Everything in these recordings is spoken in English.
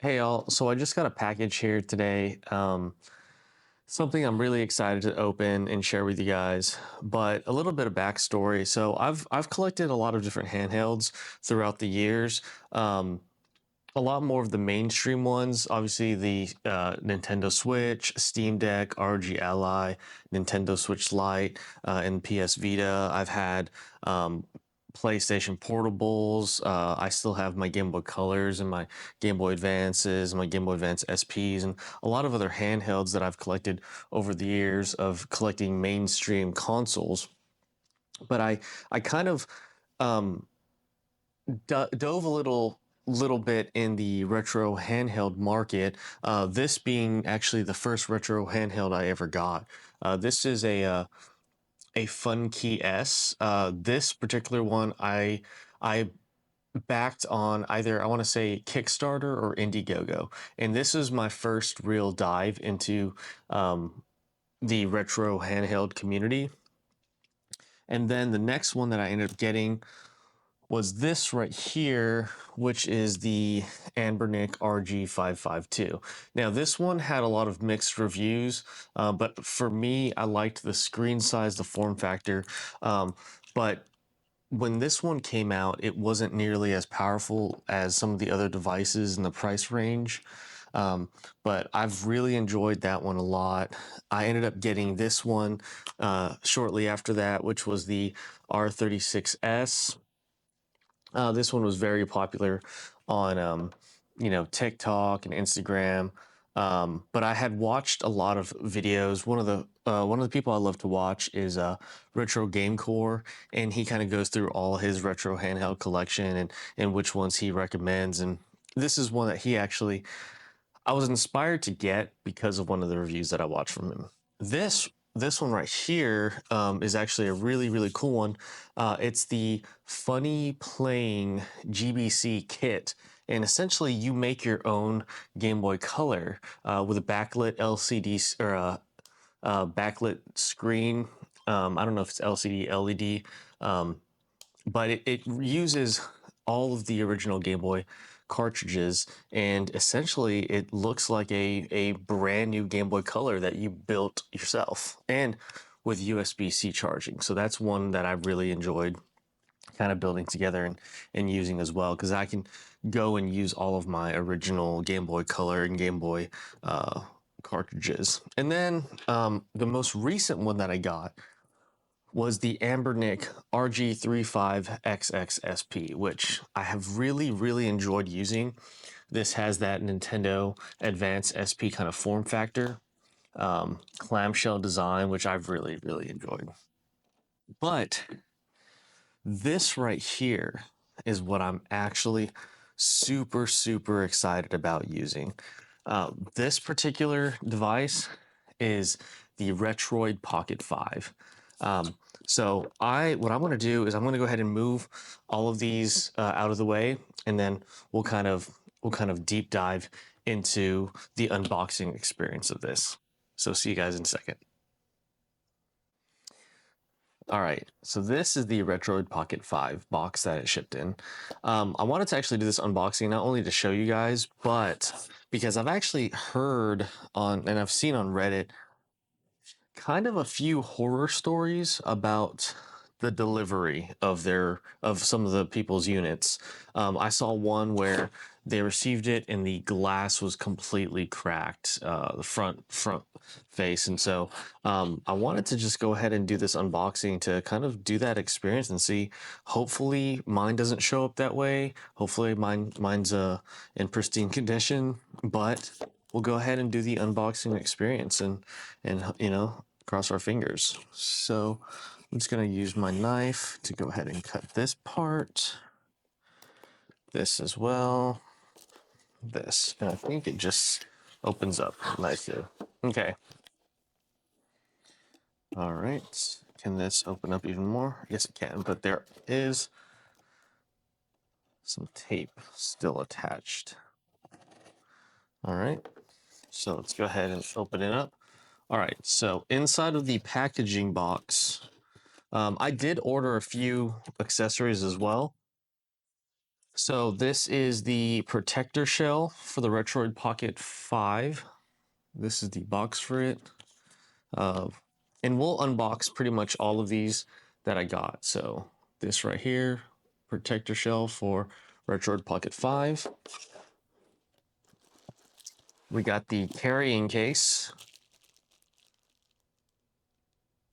Hey y'all, so I just got a package here today. Something I'm really excited to open and share with you guys, but a little bit of backstory. So I've collected a lot of different handhelds throughout the years. A lot more of the mainstream ones, obviously the Nintendo Switch, Steam Deck, RG Ally, Nintendo Switch Lite, and PS Vita. I've had PlayStation Portables. I still have my Game Boy Colors and my Game Boy Advances, my Game Boy Advance SPs, and a lot of other handhelds that I've collected over the years of collecting mainstream consoles. But I kind of um, dove a little bit in the retro handheld market. This being actually the first retro handheld I ever got. This is a Fun Key S. This particular one I backed on either I want to say Kickstarter or Indiegogo, and this is my first real dive into the retro handheld community. And then the next one that I ended up getting was this right here, which is the Anbernic RG552. Now, this one had a lot of mixed reviews, but for me, I liked the screen size, the form factor. But when this one came out, it wasn't nearly as powerful as some of the other devices in the price range. Um, but I've really enjoyed that one a lot. I ended up getting this one shortly after that, which was the R36S. This one was very popular on, TikTok and Instagram. But I had watched a lot of videos. One of the people I love to watch is Retro Game Core, and he kind of goes through all his retro handheld collection and which ones he recommends. And this is one that he actually I was inspired to get because of one of the reviews that I watched from him. This one right here is actually a really cool one. It's the Funny Playing GBC kit, and essentially you make your own Game Boy Color with a backlit LCD or a backlit screen. I don't know if it's LCD, LED, but it uses all of the original Game Boy cartridges, and essentially it looks like a brand new Game Boy Color that you built yourself, and with USB-C charging. So that's one that I really enjoyed kind of building together and using as well, because I can go and use all of my original Game Boy Color and Game Boy cartridges. And then the most recent one that I got was the Anbernic RG552, which I have really enjoyed using. This has that Nintendo Advance SP kind of form factor, clamshell design, which I've really enjoyed. But this right here is what I'm actually super excited about using. This particular device is the Retroid Pocket 5. So what I'm going to do is I'm going to go ahead and move all of these out of the way, and then we'll kind of deep dive into the unboxing experience of this. So see you guys in a second. All right, so this is the Retroid Pocket 5 box that it shipped in. I wanted to actually do this unboxing not only to show you guys, but because I've actually heard on and I've seen on Reddit kind of a few horror stories about the delivery of some of the people's units. I saw one where they received it and the glass was completely cracked, the front face, and so I wanted to just go ahead and do this unboxing to kind of do that experience and see. Hopefully, mine doesn't show up that way. Hopefully, mine's in pristine condition, but we'll go ahead and do the unboxing experience and cross our fingers. So I'm just going to use my knife to go ahead and cut this part, this as well, this, and I think it just opens up nicely. Okay. All right. Can this open up even more? Yes, it can, but there is some tape still attached. All right. So let's go ahead and open it up. All right. So inside of the packaging box, I did order a few accessories as well. So this is the protector shell for the Retroid Pocket 5. This is the box for it. And we'll unbox pretty much all of these that I got. So this right here, protector shell for Retroid Pocket 5. We got the carrying case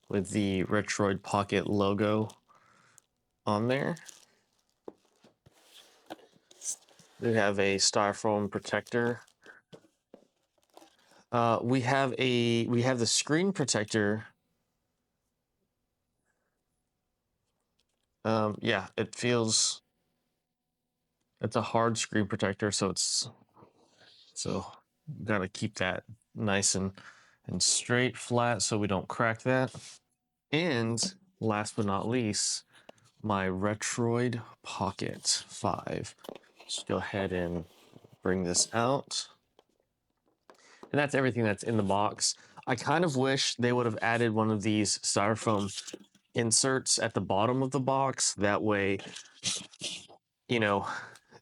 with the Retroid Pocket logo on there. We have a styrofoam protector. We have the screen protector. Yeah, it's a hard screen protector, so gotta keep that nice and straight, flat, so we don't crack that. And last but not least, my Retroid Pocket 5. Just go ahead and bring this out. And that's everything that's in the box. I kind of wish they would have added one of these styrofoam inserts at the bottom of the box. That way, you know,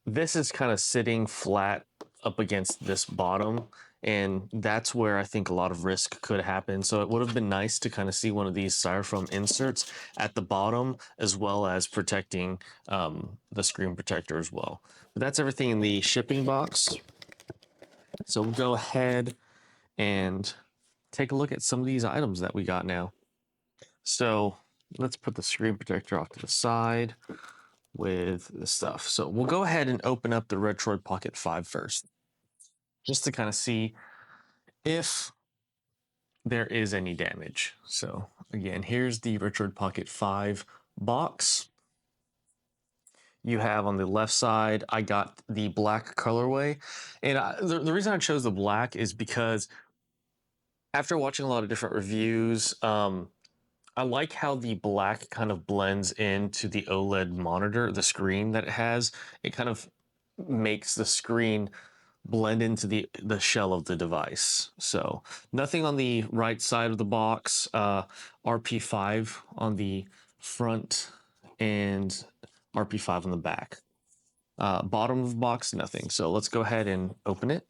this is kind of sitting flat up against this bottom, and that's where I think a lot of risk could happen. So it would have been nice to kind of see one of these styrofoam inserts at the bottom, as well as protecting the screen protector as well. But that's everything in the shipping box. So we'll go ahead and take a look at some of these items that we got now. So let's put the screen protector off to the side with the stuff. So we'll go ahead and open up the Retroid Pocket 5 first, just to kind of see if there is any damage. So again, here's the Retroid Pocket 5 box. You have on the left side, I got the black colorway. And the reason I chose the black is because after watching a lot of different reviews, I like how the black kind of blends into the OLED monitor, the screen that it has. It kind of makes the screen blend into the shell of the device. So nothing on the right side of the box, RP5 on the front and RP5 on the back. Bottom of the box, nothing. So let's go ahead and open it.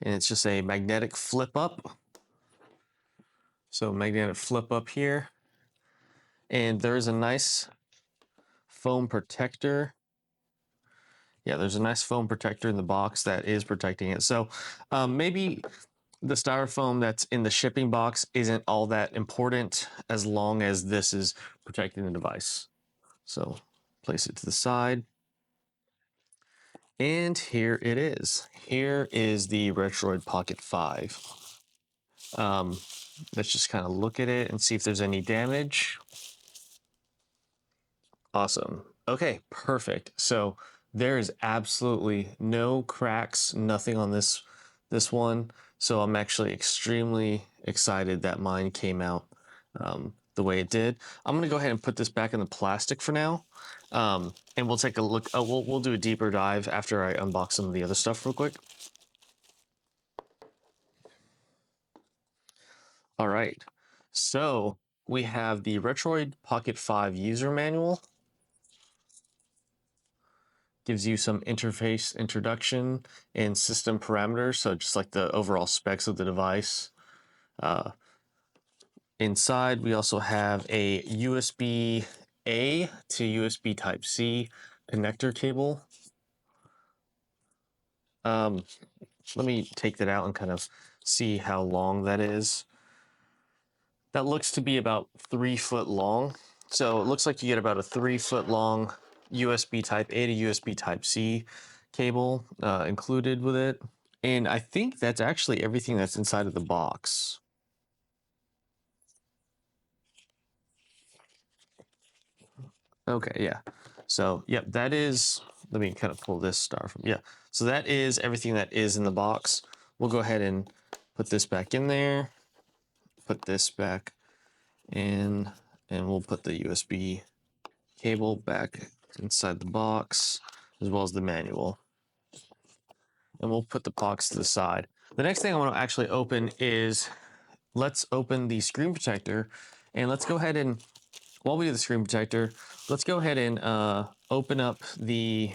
And it's just a magnetic flip up. So magnetic flip up here. And there is a nice foam protector. Yeah, there's a nice foam protector in the box that is protecting it. So maybe the styrofoam that's in the shipping box isn't all that important as long as this is protecting the device. So place it to the side. And here it is. Here is the Retroid Pocket 5. Let's just kind of look at it and see if there's any damage. Awesome. Okay, perfect. So there is absolutely no cracks, nothing on this one. So I'm actually extremely excited that mine came out the way it did. I'm gonna go ahead and put this back in the plastic for now, and we'll take a look. We'll do a deeper dive after I unbox some of the other stuff real quick. All right. So we have the Retroid Pocket 5 user manual. Gives you some interface introduction and system parameters, so just like the overall specs of the device. Inside, we also have a USB-A to USB Type-C connector cable. Let me take that out and kind of see how long that is. That looks to be about 3 foot long. So it looks like you get about a 3 foot long USB Type A to USB Type C cable included with it. And I think that's actually everything that's inside of the box. Okay, yeah. So, yep, that is, let me kind of pull this star from, yeah. So that is everything that is in the box. We'll go ahead and put this back in there, put this back in, and we'll put the USB cable back inside the box, as well as the manual. And we'll put the box to the side. The next thing I want to actually open is let's open the screen protector, and let's go ahead and, while we do the screen protector, let's go ahead and open up the,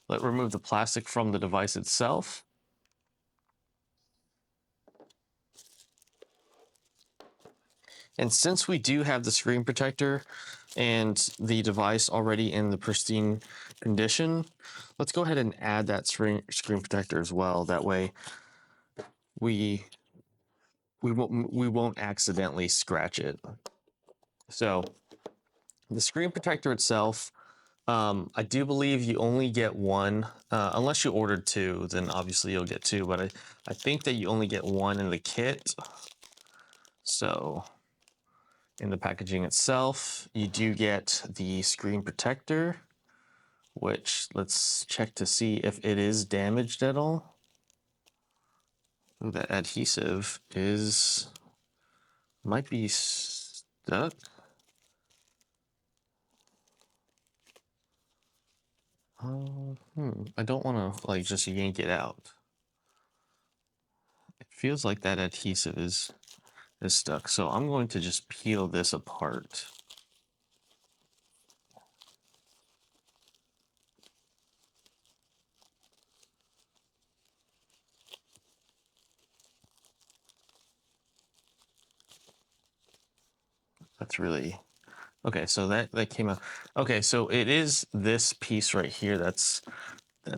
remove the plastic from the device itself. And since we do have the screen protector and the device already in the pristine condition, let's go ahead and add that screen protector as well. That way we won't accidentally scratch it. So the screen protector itself, I do believe you only get one, unless you ordered two, then obviously you'll get two, but I think that you only get one in the kit. So in the packaging itself, you do get the screen protector, which let's check to see if it is damaged at all. Ooh, that adhesive might be stuck. I don't want to like just yank it out. It feels like that adhesive is stuck, so I'm going to just peel this apart. That's really okay. So that came out. Okay, so it is this piece right here that's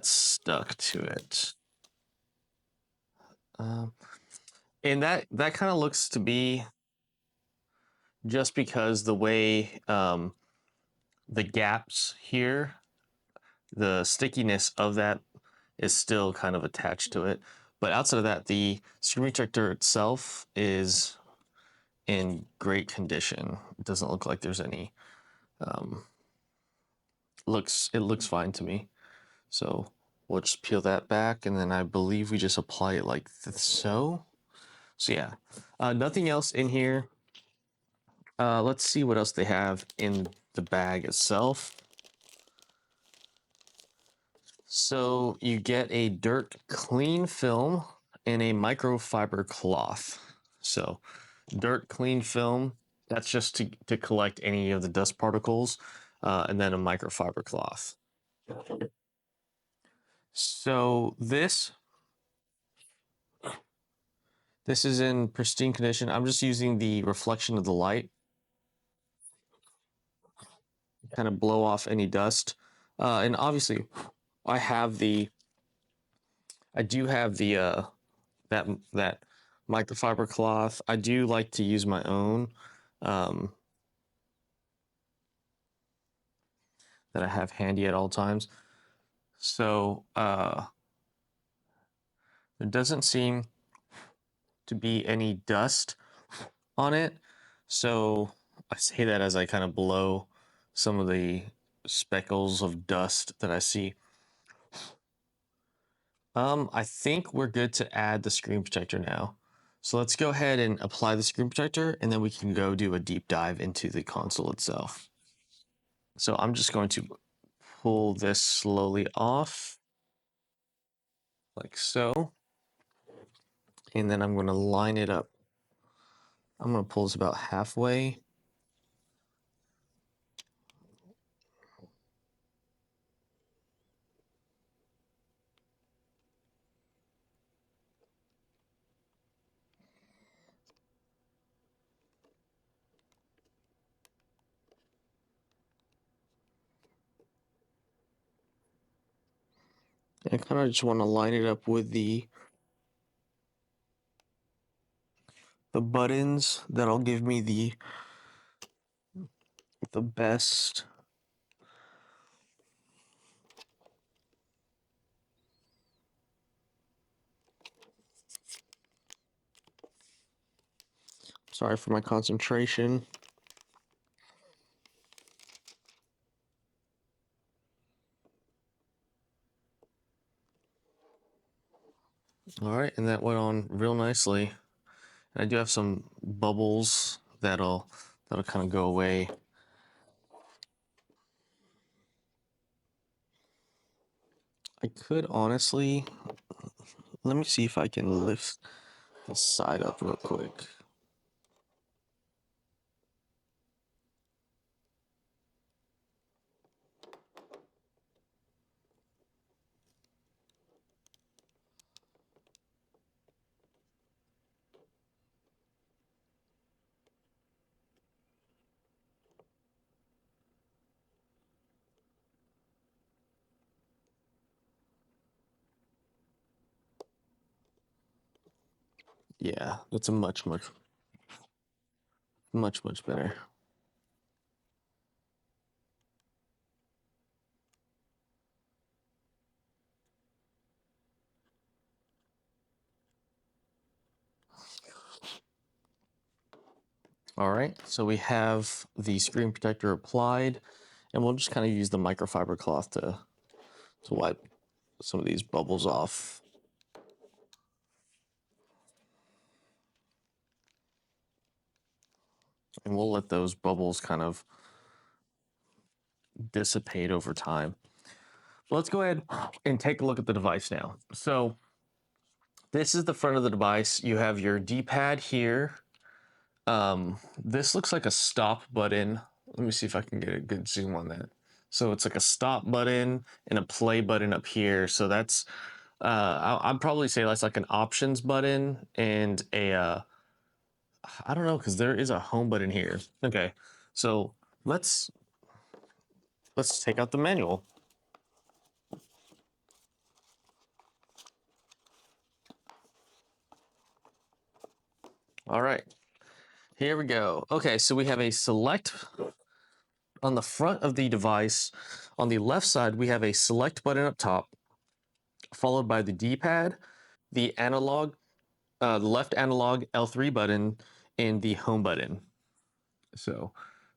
stuck to it. And that kind of looks to be just because the way the gaps here, the stickiness of that is still kind of attached to it. But outside of that, the screen protector itself is in great condition. It doesn't look like there's any. It looks fine to me. So we'll just peel that back, and then I believe we just apply it like so. So yeah, nothing else in here. Let's see what else they have in the bag itself. So you get a dirt clean film and a microfiber cloth. So dirt clean film, that's just to collect any of the dust particles, and then a microfiber cloth. So this is in pristine condition. I'm just using the reflection of the light, kind of blow off any dust. And obviously I do have the that microfiber cloth. I do like to use my own that I have handy at all times. So there doesn't seem to be any dust on it. So I say that as I kind of blow some of the speckles of dust that I see. I think we're good to add the screen protector now. So let's go ahead and apply the screen protector, and then we can go do a deep dive into the console itself. So I'm just going to pull this slowly off, like so. And then I'm going to line it up. I'm going to pull this about halfway. I kind of just want to line it up with the buttons that'll give me the best. Sorry for my concentration. All right, and that went on real nicely. And I do have some bubbles that'll kind of go away. I could honestly, let me see if I can lift the side up real quick. Yeah, that's a much better. All right, so we have the screen protector applied, and we'll just kind of use the microfiber cloth to wipe some of these bubbles off. And we'll let those bubbles kind of dissipate over time. So let's go ahead and take a look at the device now. So this is the front of the device. You have your D-pad here. This looks like a stop button. Let me see if I can get a good zoom on that. So it's like a stop button and a play button up here. So that's, I'd probably say that's like an options button and a, I don't know, because there is a home button here. Okay, so let's take out the manual. All right, here we go. Okay, so we have a select on the front of the device. On the left side, we have a select button up top, followed by the D-pad, the analog, the left analog L3 button, and the home button. So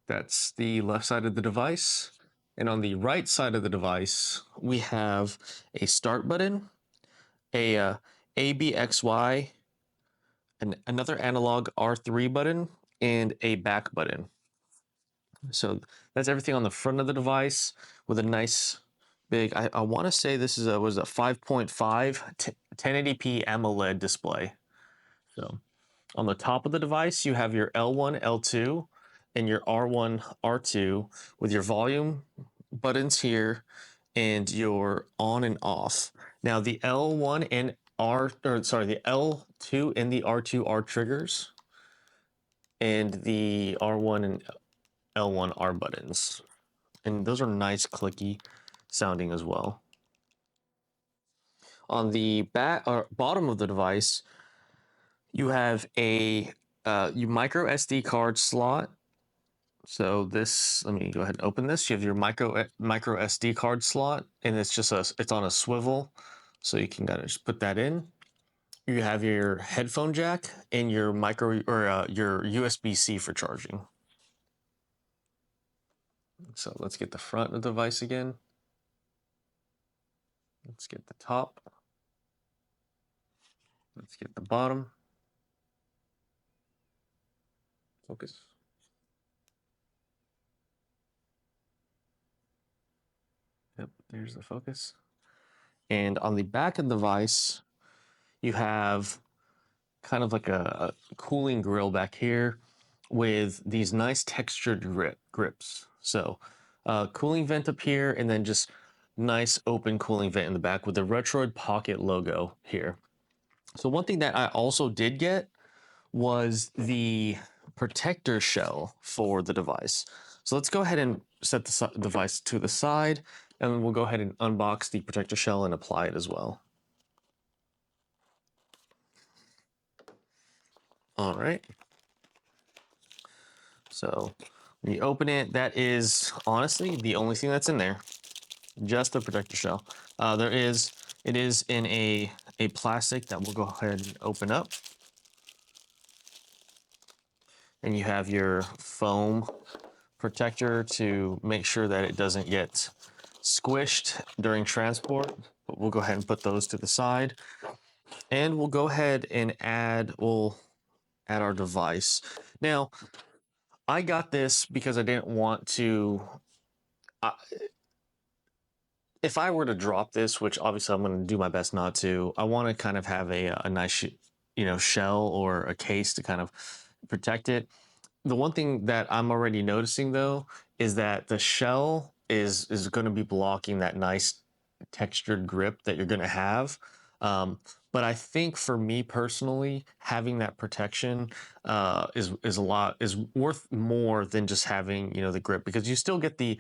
that's the left side of the device. And on the right side of the device, we have a start button, a ABXY, another analog R3 button, and a back button. So that's everything on the front of the device with a nice big, I want to say this is was a 5.5 1080p AMOLED display. So on the top of the device, you have your L1, L2, and your R1, R2 with your volume buttons here and your on and off. Now the L1 and the L2 and the R2 are triggers, and the R1 and L1 are buttons. And those are nice clicky sounding as well. On the back or bottom of the device, you have a micro SD card slot. So this, let me go ahead and open this. You have your micro SD card slot, and it's on a swivel, so you can kind of just put that in. You have your headphone jack and your your USB-C for charging. So let's get the front of the device again. Let's get the top. Let's get the bottom. Focus. Yep, there's the focus. And on the back of the device, you have kind of like a cooling grill back here with these nice textured grips. So cooling vent up here, and then just nice open cooling vent in the back with the Retroid Pocket logo here. So one thing that I also did get was the protector shell for the device. So let's go ahead and set the device to the side, and we'll go ahead and unbox the protector shell and apply it as well. All right. So when you open it, that is honestly the only thing that's in there, just the protector shell. It is in a plastic that we'll go ahead and open up. And you have your foam protector to make sure that it doesn't get squished during transport. But we'll go ahead and put those to the side. And we'll go ahead and we'll add our device. Now, I got this because I didn't want to, if I were to drop this, which obviously I'm going to do my best not to, I want to kind of have a nice, shell or a case to kind of protect it. The one thing that I'm already noticing though is that the shell is going to be blocking that nice textured grip that you're going to have. But I think for me personally, having that protection is worth more than just having the grip, because you still get the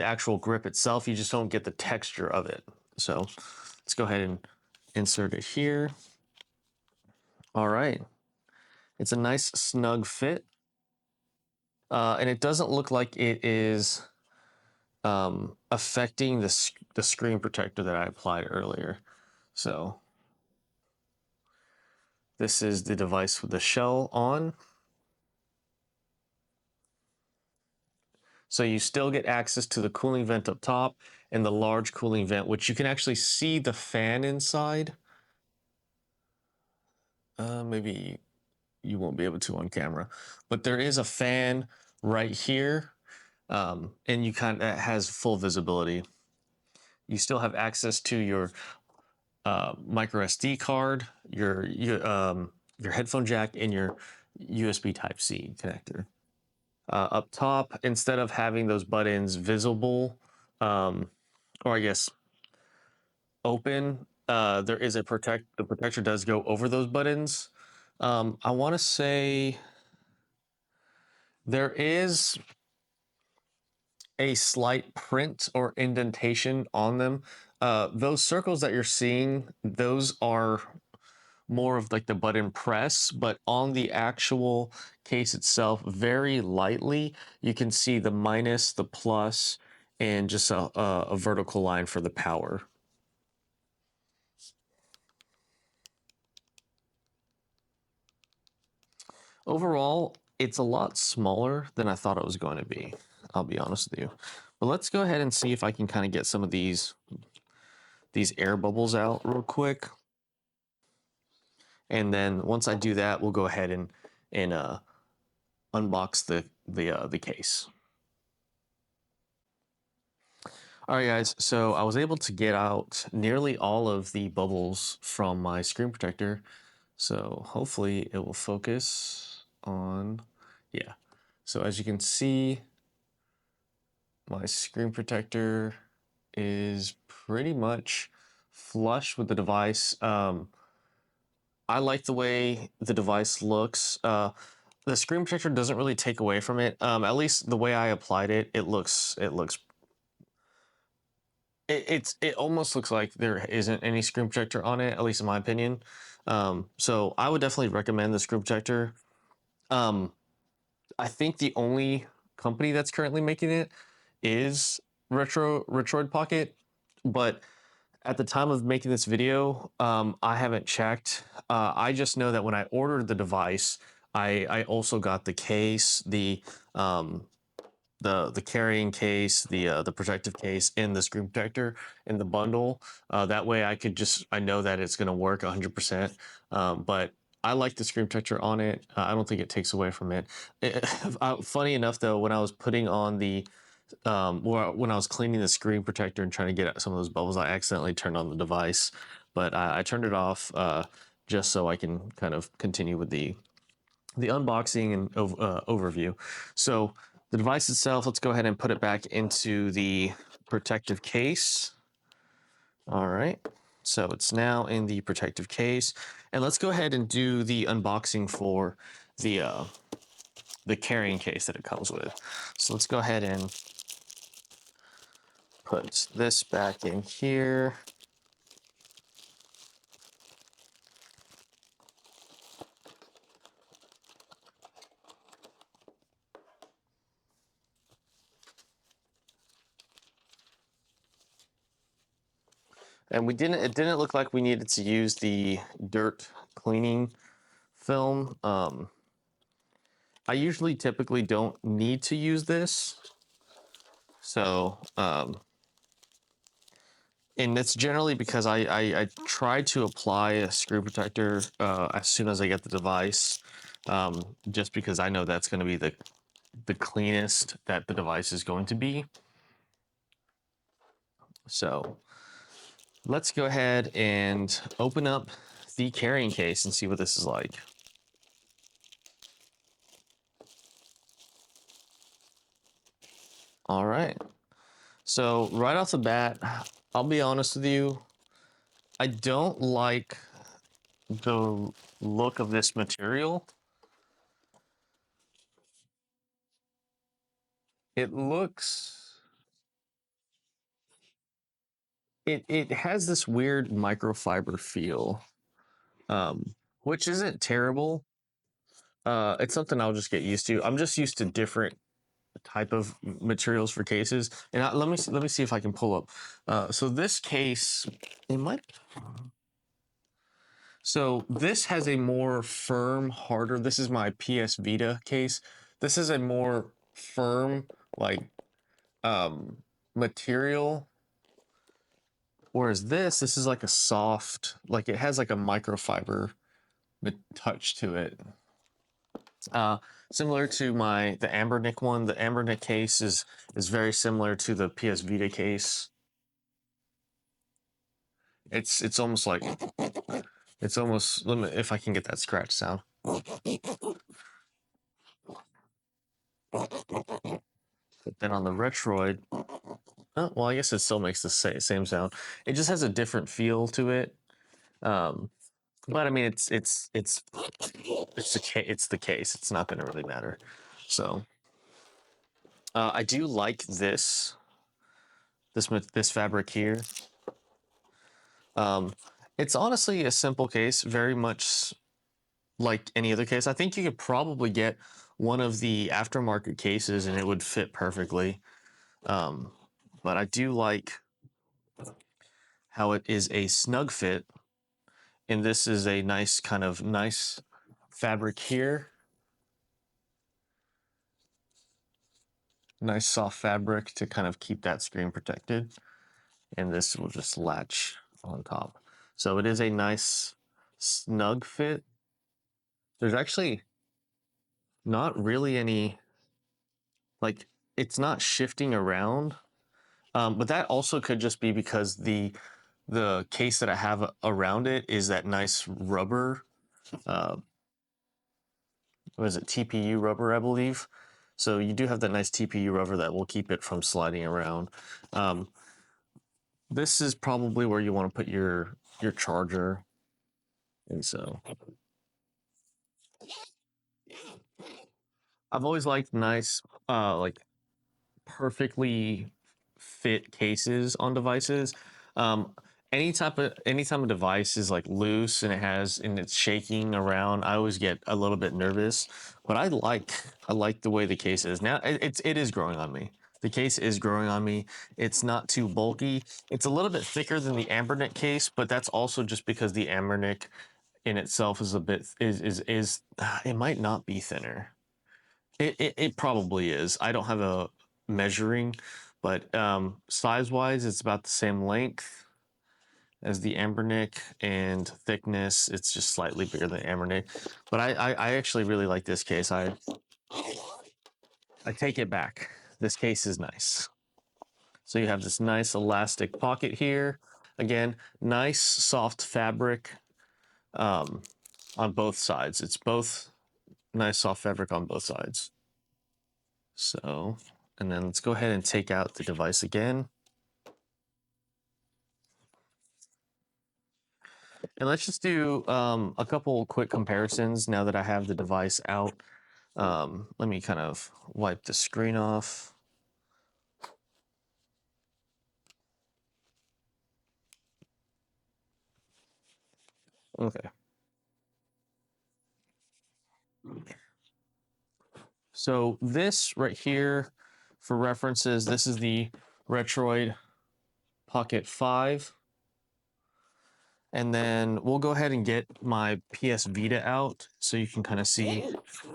actual grip itself. You just don't get the texture of it. So let's go ahead and insert it here. All right. It's a nice snug fit. And it doesn't look like it is affecting the screen protector that I applied earlier. So this is the device with the shell on. So you still get access to the cooling vent up top and the large cooling vent, which you can actually see the fan inside. Maybe you won't be able to on camera, but there is a fan right here, and you kind of has full visibility. You still have access to your micro SD card, your headphone jack, and your USB Type C connector. Up top, instead of having those buttons visible, or I guess open, there is a protect. The protector does go over those buttons. I want to say there is a slight print or indentation on them. Those circles that you're seeing, those are more of like the button press, but on the actual case itself, very lightly, you can see the minus, the plus, and just a vertical line for the power. Overall, it's a lot smaller than I thought it was going to be. I'll be honest with you. But let's go ahead and see if I can kind of get some of these air bubbles out real quick. And then once I do that, we'll go ahead and unbox the case. All right, guys. So I was able to get out nearly all of the bubbles from my screen protector. So hopefully it will focus on, yeah. So as you can see, my screen protector is pretty much flush with the device. I like the way the device looks. The screen protector doesn't really take away from it. At least the way I applied it, it almost looks like there isn't any screen protector on it, at least in my opinion. So I would definitely recommend the screen protector. Um, I think the only company that's currently making it is Retroid Pocket, but at the time of making this video, I haven't checked. I just know that when I ordered the device, I also got the case, um, the carrying case, the protective case, and the screen protector in the bundle. That way, I know that it's going to work 100%. But I like the screen protector on it. I don't think it takes away from it. Funny enough, though, when I was putting on when I was cleaning the screen protector and trying to get out some of those bubbles, I accidentally turned on the device, but I turned it off just so I can kind of continue with the unboxing and overview. So the device itself, let's go ahead and put it back into the protective case. All right. So it's now in the protective case, and let's go ahead and do the unboxing for the carrying case that it comes with. So let's go ahead and put this back in here. And it didn't look like we needed to use the dirt cleaning film. I usually typically don't need to use this. So, and it's generally because I try to apply a screw protector as soon as I get the device, just because I know that's going to be the cleanest that the device is going to be. So let's go ahead and open up the carrying case and see what this is like. All right. So right off the bat, I'll be honest with you, I don't like the look of this material. It looks it has this weird microfiber feel. which isn't terrible. It's something I'll just get used to. I'm just used to different type of materials for cases. And let me see if I can pull up. So this case, it might. So this has a more firm, harder. This is my PS Vita case. This is a more firm, like um material. Whereas this is like a soft, like it has like a microfiber touch to it. Uh, Similar to the Anbernic one. The Anbernic case is very similar to the PS Vita case. It's almost like it's almost, let me, if I can get that scratch sound. But then on the Retroid, oh, well, I guess it still makes the same sound. It just has a different feel to it. Um, but I mean, it's the case. It's not going to really matter. So I do like this fabric here. Um, it's honestly a simple case, very much like any other case. I think you could probably get one of the aftermarket cases and it would fit perfectly. Um, but I do like how it is a snug fit, and this is a nice fabric here. Nice soft fabric to kind of keep that screen protected. And this will just latch on top. So it is a nice snug fit. There's actually not really any, like, it's not shifting around. But that also could just be because the case that I have around it is that nice rubber, uh, what is it, TPU rubber, I believe. So you do have that nice TPU rubber that will keep it from sliding around. Um, this is probably where you want to put your charger, and so I've always liked nice, like perfectly fit cases on devices. Um, anytime a device is like loose and it's shaking around, I always get a little bit nervous. But I like the way the case is now. It is growing on me. The case is growing on me. It's not too bulky. It's a little bit thicker than the Anbernic case, but that's also just because the Anbernic in itself is a bit is it might not be thinner. It probably is. I don't have a measuring, but size wise, it's about the same length as the Anbernic, and thickness, it's just slightly bigger than Anbernic. But I actually really like this case. I take it back. This case is nice. So you have this nice elastic pocket here. Again, nice soft fabric um, on both sides. It's both nice soft fabric on both sides. So, and then let's go ahead and take out the device again. And let's just do a couple quick comparisons now that I have the device out. Let me kind of wipe the screen off. Okay. So this right here, for references, this is the Retroid Pocket 5. And then we'll go ahead and get my PS Vita out so you can kind of see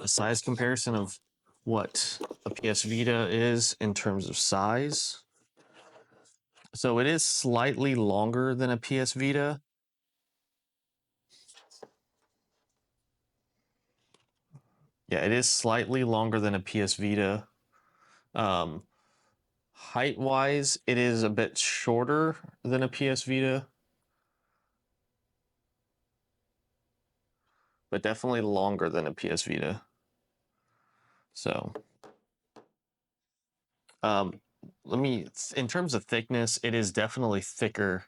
a size comparison of what a PS Vita is in terms of size. So it is slightly longer than a PS Vita. Yeah, it is slightly longer than a PS Vita. Um, Height wise, it is a bit shorter than a PS Vita, but definitely longer than a PS Vita. So, um, in terms of thickness, it is definitely thicker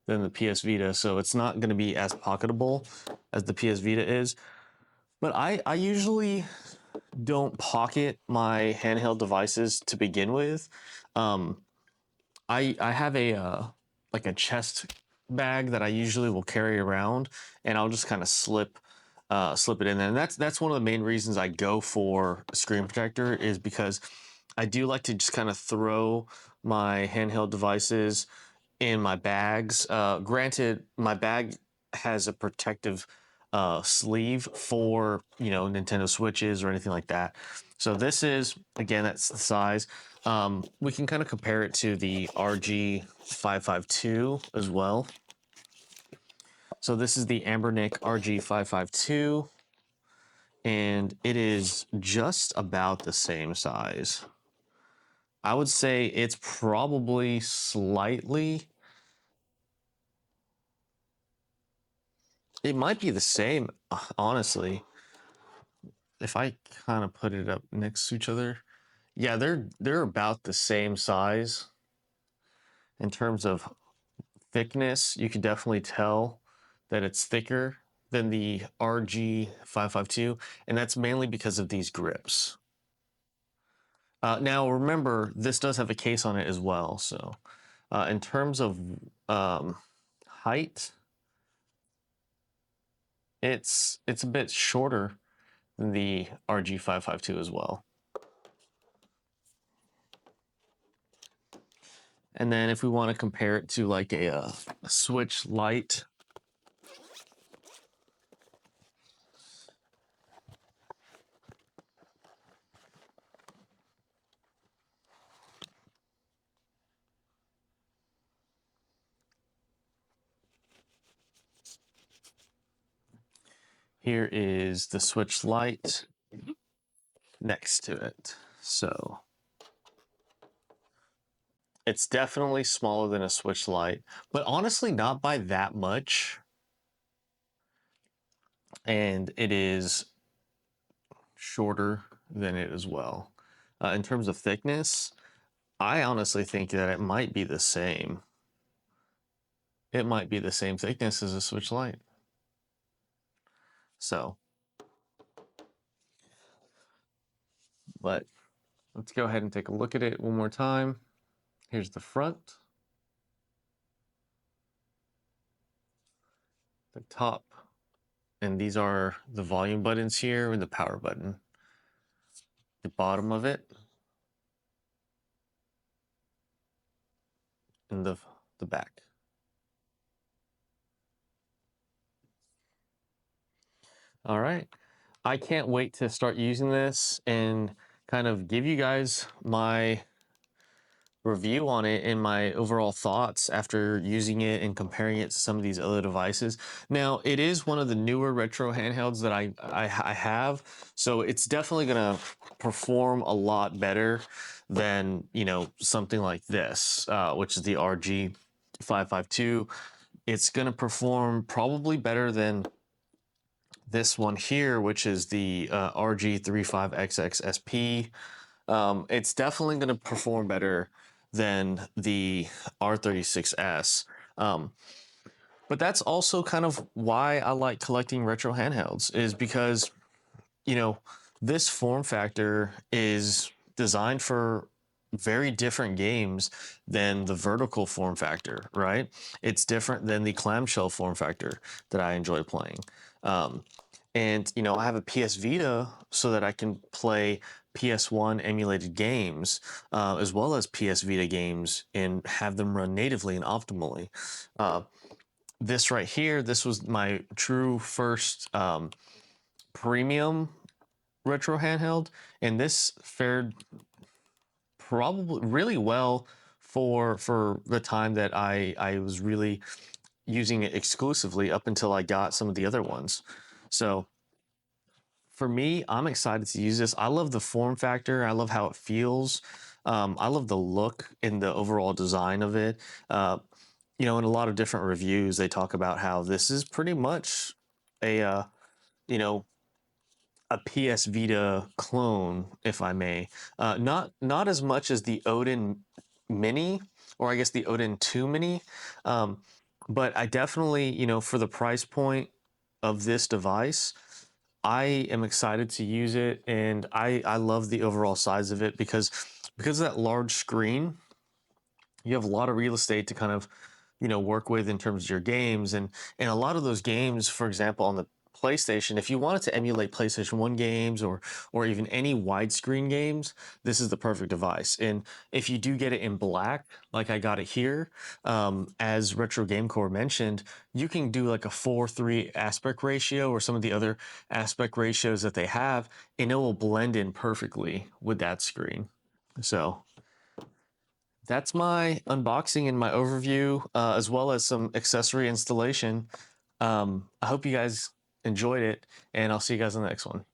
than the PS Vita, so it's not going to be as pocketable as the PS Vita is. But I usually don't pocket my handheld devices to begin with. Um, I have a like a chest bag that I usually will carry around, and I'll just kind of slip slip it in there. And that's one of the main reasons I go for a screen protector, is because I do like to just kind of throw my handheld devices in my bags. Granted, my bag has a protective sleeve for, Nintendo Switches or anything like that. So this is, again, that's the size. We can kind of compare it to the RG552 as well. So this is the Anbernic RG552, and it is just about the same size. I would say it's probably slightly, it might be the same, honestly. If I kind of put it up next to each other, yeah, they're about the same size. In terms of thickness, you can definitely tell that it's thicker than the RG552, and that's mainly because of these grips. Now, remember, this does have a case on it as well. So, in terms of height, it's a bit shorter than the RG552 as well. And then if we want to compare it to like a Switch Lite, here is the Switch Lite next to it. So it's definitely smaller than a Switch Lite, but honestly not by that much. And it is shorter than it as well. In terms of thickness, I honestly think that it might be the same. It might be the same thickness as a Switch Lite. So, but let's go ahead and take a look at it one more time. Here's the front, the top, and these are the volume buttons here and the power button. The bottom of it, and the back. All right. I can't wait to start using this and kind of give you guys my review on it and my overall thoughts after using it and comparing it to some of these other devices. Now, it is one of the newer retro handhelds that I have, so it's definitely going to perform a lot better than, something like this, which is the RG552. It's going to perform probably better than this one here, which is the RG35XXSP. It's definitely going to perform better than the R36S. But that's also kind of why I like collecting retro handhelds, is because, this form factor is designed for very different games than the vertical form factor, right? It's different than the clamshell form factor that I enjoy playing. And I have a PS Vita so that I can play PS1 emulated games, as well as PS Vita games, and have them run natively and optimally. This right here, this was my true first premium retro handheld, and this fared probably really well for the time that I was really using it exclusively up until I got some of the other ones. So for me, I'm excited to use this. I love the form factor. I love how it feels. I love the look and the overall design of it. In a lot of different reviews, they talk about how this is pretty much a, you know, a PS Vita clone, if I may. Not as much as the Odin Mini, or I guess the Odin 2 Mini, um, but I definitely, for the price point of this device, I am excited to use it, and I love the overall size of it because of that large screen. You have a lot of real estate to work with in terms of your games, and a lot of those games, for example, on the PlayStation, if you wanted to emulate PlayStation 1 games or even any widescreen games, this is the perfect device. And if you do get it in black, like I got it here, as Retro Gamecore mentioned, you can do like a 4:3 aspect ratio or some of the other aspect ratios that they have, and it will blend in perfectly with that screen. So that's my unboxing and my overview, as well as some accessory installation. I hope you guys enjoyed it, and I'll see you guys in the next one.